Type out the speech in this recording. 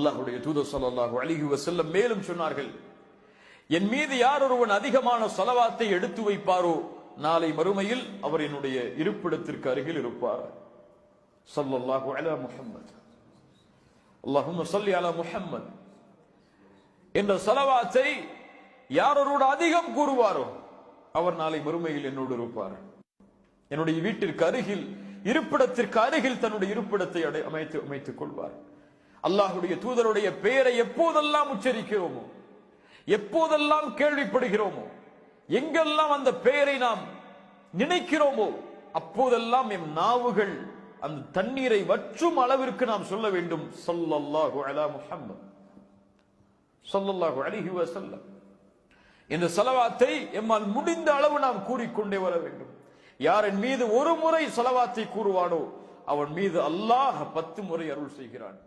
அல்லாஹ்வுடைய தூதர் ஸல்லல்லாஹு அலைஹி வஸல்லம் மேலும் சொன்னார்கள், என் மீது யார் ஒருவன் அதிகமான ஸலவாத்தை எடுத்து வைப்பாரோ நாளை மறுமையில் அவர் என்னுடைய இருப்பிடத்திற்கு அருகில் இருப்பார். ஸல்லல்லாஹு அலா முஹம்மத், அல்லாஹும்ம ஸல்லி அலா முஹம்மத் என்ற ஸலவாத்தை யார் ஒருவன் அதிகம் கூறுவாரோ அவர் நாளை மறுமையில் என்னோடு இருப்பார். என்னுடைய வீட்டிற்கு அருகில், இருப்பிடத்திற்கு அருகில் தன்னுடைய இருப்பிடத்தை அமைத்துக் கொள்வார். அல்லாஹ்வுடைய தூதருடைய பெயரை எப்போதெல்லாம் உச்சரிக்கிறோமோ, எப்போதெல்லாம் கேள்விப்படுகிறோமோ, எங்கெல்லாம் அந்த பெயரை நாம் நினைக்கிறோமோ அப்போதெல்லாம் எம் நாவுகள் அந்த தண்ணீரை வற்றும் அளவிற்கு நாம் சொல்ல வேண்டும், ஸல்லல்லாஹு அலா முஹம்மத் ஸல்லல்லாஹு அலைஹி வஸல்லம். இந்த ஸலவாத்தை எம்மால் முடிந்த அளவு நாம் கூறிக்கொண்டே வர வேண்டும். யார் என் மீது ஒரு முறை ஸலவாத்தை கூறுவானோ அவன் மீது அல்லாஹ் 10 முறை அருள் செய்கிறான்.